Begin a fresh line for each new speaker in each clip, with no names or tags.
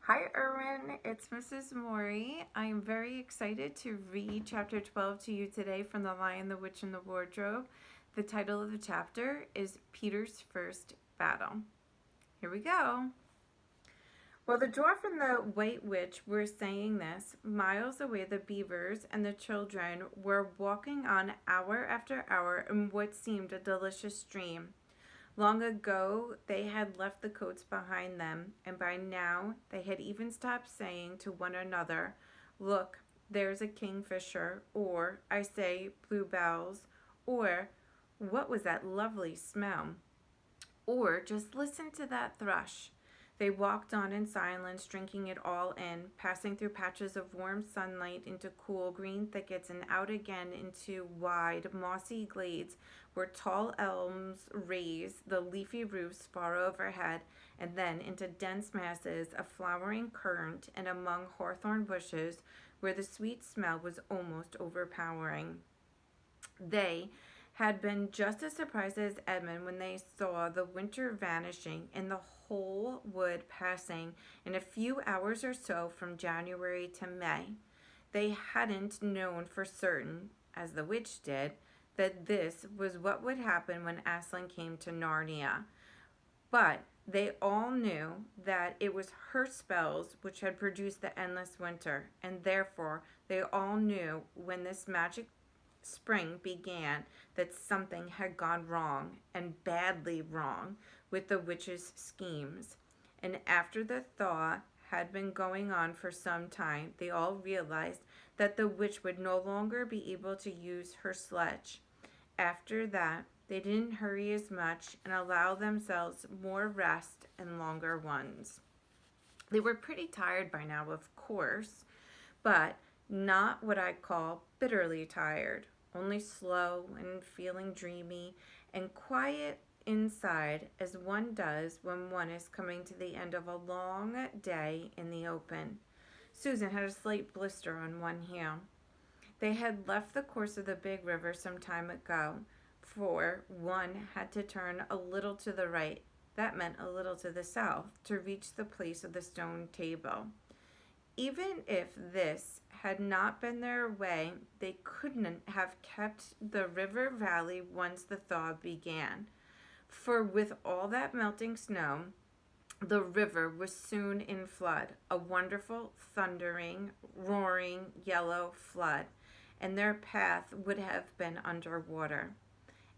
Hi, Erwin. It's Mrs. Mory. I am very excited to read chapter 12 to you today from The Lion, the Witch, and the Wardrobe. The title of the chapter is Peter's First Battle. Here we go. While the dwarf and the white witch were saying this, miles away the beavers and the children were walking on hour after hour in what seemed a delicious dream. Long ago, they had left the coats behind them, and by now they had even stopped saying to one another, "Look, there's a kingfisher," or, "I say, bluebells," or, "What was that lovely smell?" Or, "Just listen to that thrush." They walked on in silence, drinking it all in, passing through patches of warm sunlight into cool green thickets and out again into wide, mossy glades where tall elms raised the leafy roofs far overhead, and then into dense masses of flowering currant and among hawthorn bushes where the sweet smell was almost overpowering. They had been just as surprised as Edmund when they saw the winter vanishing and the whole wood passing in a few hours or so from January to May. They hadn't known for certain, as the witch did, that this was what would happen when Aslan came to Narnia. But they all knew that it was her spells which had produced the endless winter, and therefore they all knew when this magic spring began that something had gone wrong, and badly wrong, with the witch's schemes. And after the thaw had been going on for some time, they all realized that the witch would no longer be able to use her sledge. After that, they didn't hurry as much and allow themselves more rest and longer ones. They were pretty tired by now, of course, but not what I call bitterly tired, only slow and feeling dreamy and quiet inside as one does when one is coming to the end of a long day in the open. Susan had a slight blister on one heel. They had left the course of the big river some time ago, for one had to turn a little to the right, that meant a little to the south, to reach the place of the stone table. Even if this had not been their way, they couldn't have kept the river valley once the thaw began. For with all that melting snow, the river was soon in flood, a wonderful, thundering, roaring yellow flood, and their path would have been under water.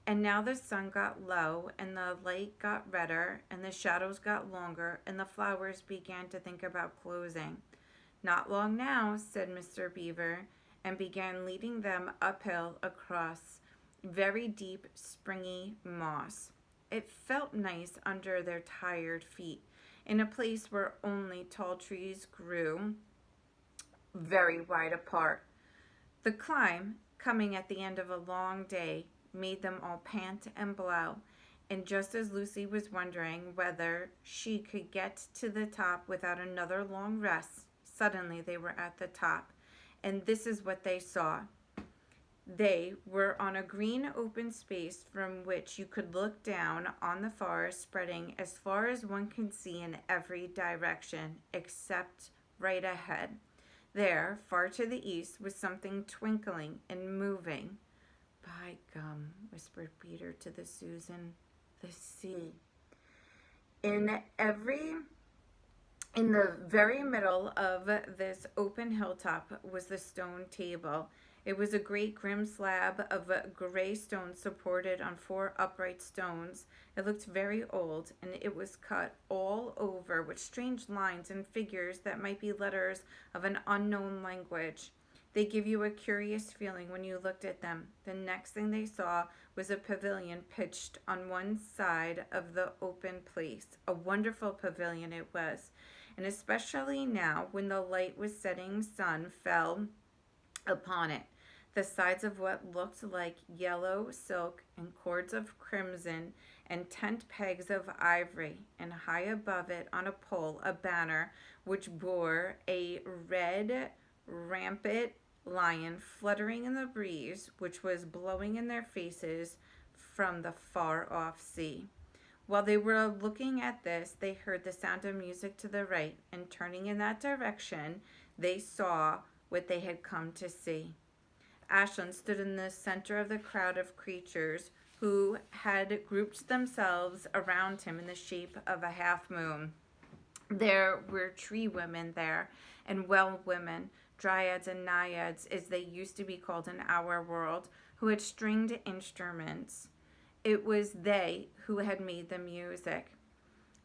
And now the sun got low, and the light got redder, and the shadows got longer, and the flowers began to think about closing. "Not long now," said Mr. Beaver, and began leading them uphill across very deep, springy moss. It felt nice under their tired feet, in a place where only tall trees grew very wide apart. The climb, coming at the end of a long day, made them all pant and blow, and just as Lucy was wondering whether she could get to the top without another long rest, suddenly they were at the top, and this is what they saw. They were on a green open space from which you could look down on the forest spreading as far as one could see in every direction, except right ahead. There, far to the east, was something twinkling and moving. "By gum," whispered Peter to the Susan, "the sea." In every In the very middle of this open hilltop was the stone table. It was a great grim slab of gray stone supported on four upright stones. It looked very old, and it was cut all over with strange lines and figures that might be letters of an unknown language. They give you a curious feeling when you looked at them. The next thing they saw was a pavilion pitched on one side of the open place. A wonderful pavilion it was, and especially now when the light was setting sun fell upon it. The sides of what looked like yellow silk and cords of crimson and tent pegs of ivory, and high above it on a pole a banner which bore a red rampant lion fluttering in the breeze which was blowing in their faces from the far off sea. While they were looking at this, they heard the sound of music to the right, and turning in that direction, they saw what they had come to see. Aslan stood in the center of the crowd of creatures who had grouped themselves around him in the shape of a half moon. There were tree women there, and well women, dryads and naiads, as they used to be called in our world, who had stringed instruments. It was they who had made the music.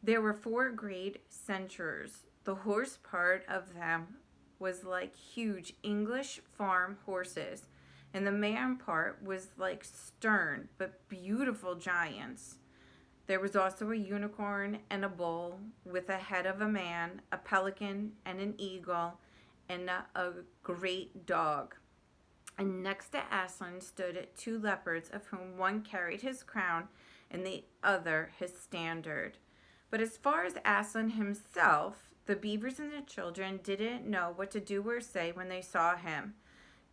There were 4 great centaurs. The horse part of them was like huge English farm horses, and the man part was like stern but beautiful giants. There was also a unicorn and a bull with a head of a man, a pelican and an eagle, and a great dog. And next to Aslan stood 2 leopards, of whom one carried his crown and the other his standard. But as far as Aslan himself, the beavers and the children didn't know what to do or say when they saw him.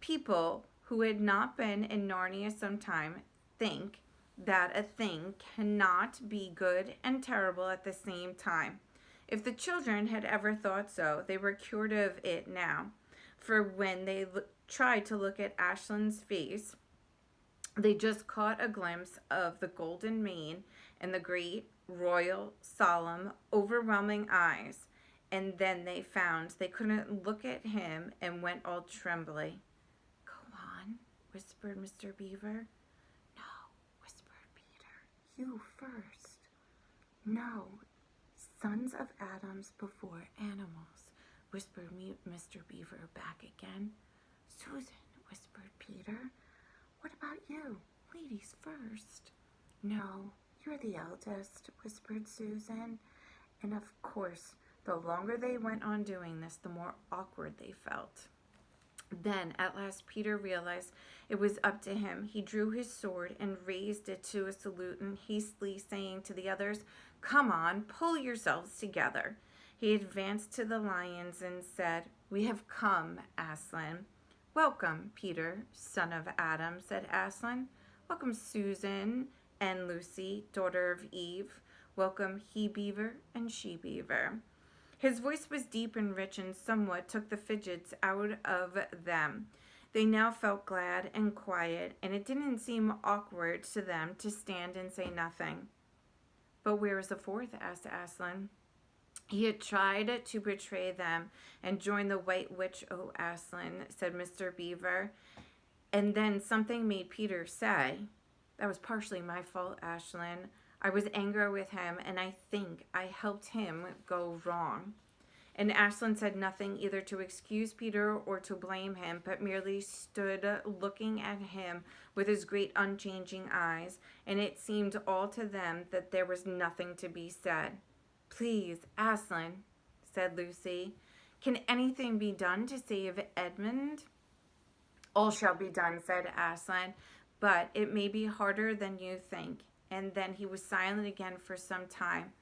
People who had not been in Narnia some time think that a thing cannot be good and terrible at the same time. If the children had ever thought so, they were cured of it now. For when they tried to look at Aslan's face, they just caught a glimpse of the golden mane and the great, royal, solemn, overwhelming eyes. And then they found they couldn't look at him and went all trembly. "Go on," whispered Mr. Beaver. "No," whispered Peter. "You first." "No, sons of Adams before animals," whispered Mr. Beaver back again. "Susan," whispered Peter. "What about you? Ladies first." "No, you're the eldest," whispered Susan. And of course, the longer they went on doing this, the more awkward they felt. Then, at last, Peter realized it was up to him. He drew his sword and raised it to a salute, and hastily saying to the others, "Come on, pull yourselves together." He advanced to the lions and said, "We have come, Aslan." "Welcome, Peter, son of Adam," said Aslan. "Welcome, Susan and Lucy, daughter of Eve. Welcome, he-beaver and she-beaver." His voice was deep and rich and somewhat took the fidgets out of them. They now felt glad and quiet, and it didn't seem awkward to them to stand and say nothing. "But where is the 4th?" asked Aslan. "He had tried to betray them and join the White Witch, oh Aslan," said Mr. Beaver. And then something made Peter say, "That was partially my fault, Aslan. I was angry with him, and I think I helped him go wrong." And Aslan said nothing either to excuse Peter or to blame him, but merely stood looking at him with his great unchanging eyes, and it seemed all to them that there was nothing to be said. "Please, Aslan," said Lucy, "can anything be done to save Edmund?" "All shall be done," said Aslan, "but it may be harder than you think." And then he was silent again for some time.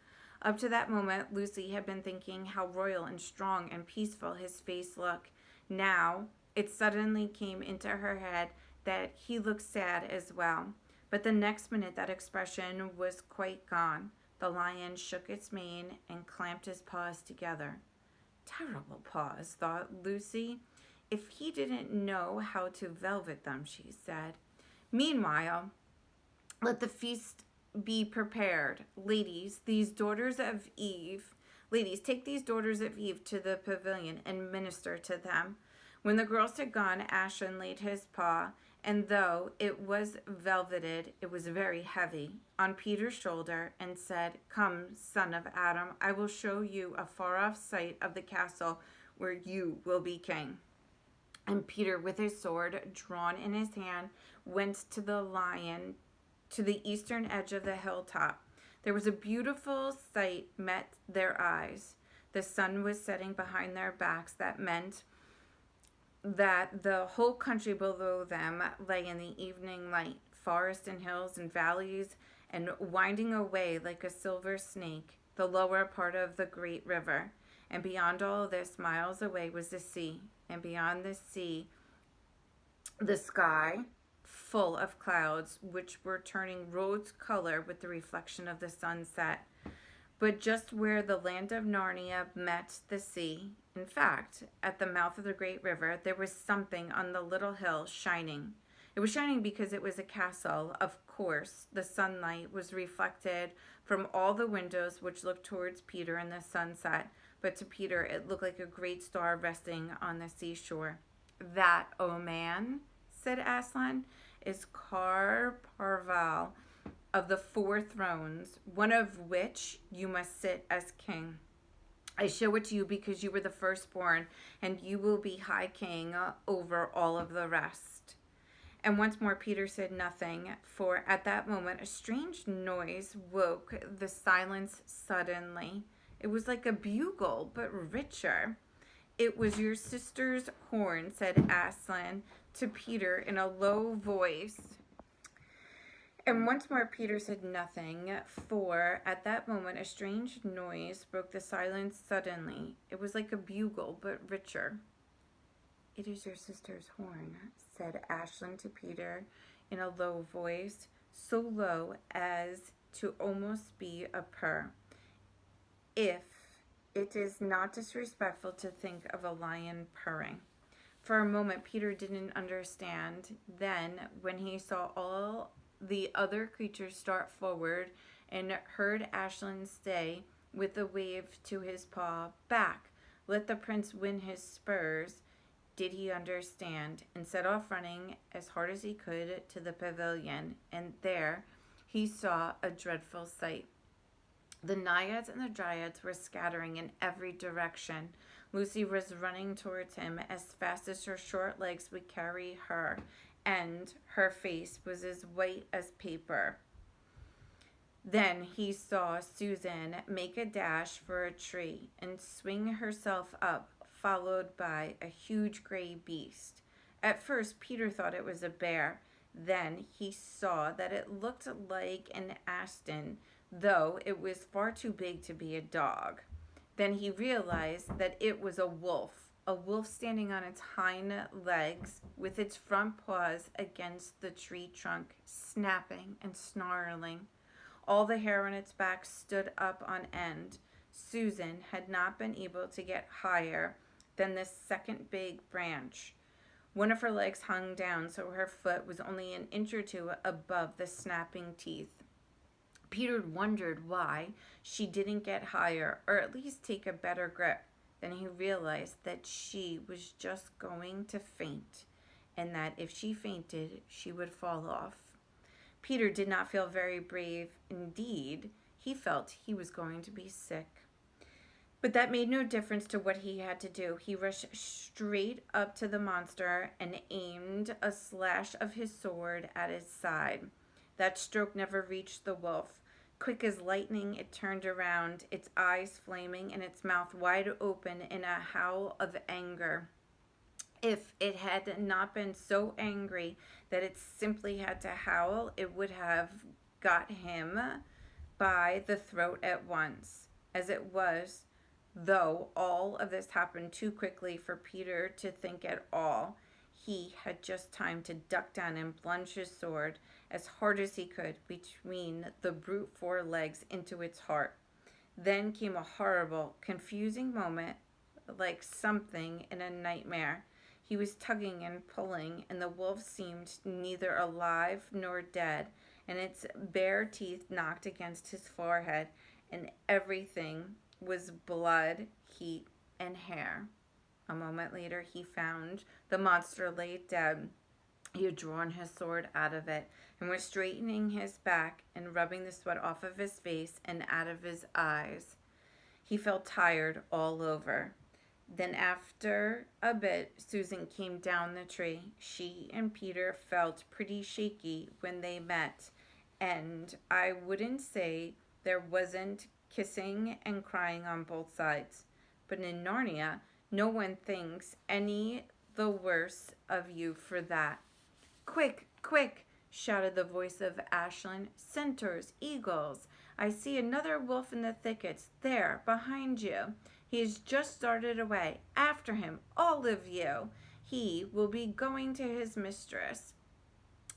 Up to that moment, Lucy had been thinking how royal and strong and peaceful his face looked. Now, it suddenly came into her head that he looked sad as well. But the next minute, that expression was quite gone. The lion shook its mane and clamped his paws together. "Terrible paws," thought Lucy. "If he didn't know how to velvet them," she said. "Meanwhile, let the feast be prepared. Ladies, take these daughters of Eve to the pavilion and minister to them." When the girls had gone, Aslan laid his paw, and though it was velveted, it was very heavy, on Peter's shoulder, and said, "Come, son of Adam, I will show you a far-off sight of the castle where you will be king." And Peter, with his sword drawn in his hand, went to the lion to the eastern edge of the hilltop. There was a beautiful sight met their eyes. The sun was setting behind their backs. That meant that the whole country below them lay in the evening light, forests and hills and valleys, and winding away like a silver snake, the lower part of the great river. And beyond all this, miles away, was the sea, and beyond the sea, the sky, full of clouds, which were turning rose color with the reflection of the sunset. But just where the land of Narnia met the sea, in fact, at the mouth of the great river, there was something on the little hill shining. It was shining because it was a castle. Of course, the sunlight was reflected from all the windows which looked towards Peter in the sunset, but to Peter it looked like a great star resting on the seashore. That, oh man, said Aslan, is Car Parval of the 4 thrones, one of which you must sit as king. I show it to you because you were the firstborn, and you will be high king over all of the rest. And once more Peter said nothing, for at that moment a strange noise woke the silence suddenly. It was like a bugle, but richer. It was your sister's horn, said Aslan to Peter in a low voice. And once more Peter said nothing, for at that moment a strange noise broke the silence suddenly. It was like a bugle, but richer. It is your sister's horn, said Aslan to Peter in a low voice, so low as to almost be a purr. If it is not disrespectful to think of a lion purring. For a moment Peter didn't understand. Then, when he saw all the other creatures start forward and heard Aslan say with a wave to his paw, "Back, let the prince win his spurs," did he understand, and set off running as hard as he could to the pavilion. And there he saw a dreadful sight. The naiads and the dryads were scattering in every direction. Lucy was running towards him as fast as her short legs would carry her, and her face was as white as paper. Then he saw Susan make a dash for a tree and swing herself up, followed by a huge gray beast. At first Peter thought it was a bear. Then he saw that it looked like an aston, though it was far too big to be a dog. Then he realized that it was a wolf standing on its hind legs with its front paws against the tree trunk, snapping and snarling. All the hair on its back stood up on end. Susan had not been able to get higher than the second big branch. One of her legs hung down, so her foot was only an inch or two above the snapping teeth. Peter wondered why she didn't get higher, or at least take a better grip. Then he realized that she was just going to faint, and that if she fainted, she would fall off. Peter did not feel very brave. Indeed, he felt he was going to be sick. But that made no difference to what he had to do. He rushed straight up to the monster and aimed a slash of his sword at its side. That stroke never reached the wolf. Quick as lightning, it turned around, its eyes flaming and its mouth wide open in a howl of anger. If it had not been so angry that it simply had to howl, it would have got him by the throat at once. As it was, though all of this happened too quickly for Peter to think at all, he had just time to duck down and plunge his sword as hard as he could between the brute 4 legs into its heart. Then came a horrible, confusing moment, like something in a nightmare. He was tugging and pulling, and the wolf seemed neither alive nor dead, and its bare teeth knocked against his forehead, and everything was blood, heat, and hair. A moment later, he found the monster lay dead. He had drawn his sword out of it and was straightening his back and rubbing the sweat off of his face and out of his eyes. He felt tired all over. Then after a bit, Susan came down the tree. She and Peter felt pretty shaky when they met, and I wouldn't say there wasn't kissing and crying on both sides. But in Narnia, no one thinks any the worse of you for that. "Quick, quick!" shouted the voice of Aslan. "Centaurs, eagles! I see another wolf in the thickets, there, behind you. He has just started away. After him, all of you. He will be going to his mistress."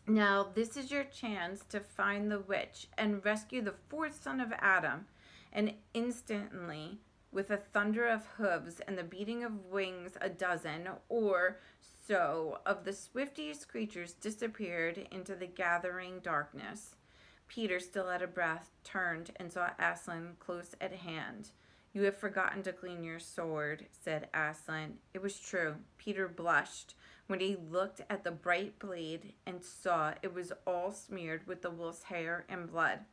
Now, this is your chance to find the witch and rescue the fourth son of Adam. And instantly, with a thunder of hooves and the beating of wings, a dozen or so of the swiftest creatures disappeared into the gathering darkness. Peter, still out of breath, turned and saw Aslan close at hand. "You have forgotten to clean your sword," said Aslan. It was true. Peter blushed when he looked at the bright blade and saw it was all smeared with the wolf's hair and blood.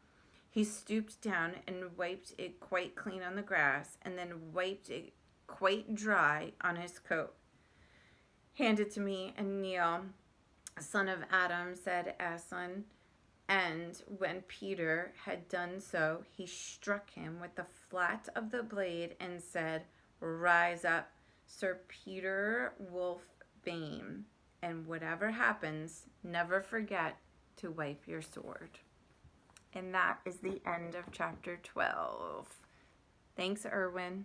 He stooped down and wiped it quite clean on the grass, and then wiped it quite dry on his coat. "Hand it to me and kneel, son of Adam," said Aslan. And when Peter had done so, he struck him with the flat of the blade and said, "Rise up, Sir Peter Wolfbane, and whatever happens, never forget to wipe your sword." And that is the end of chapter 12. Thanks, Erwin.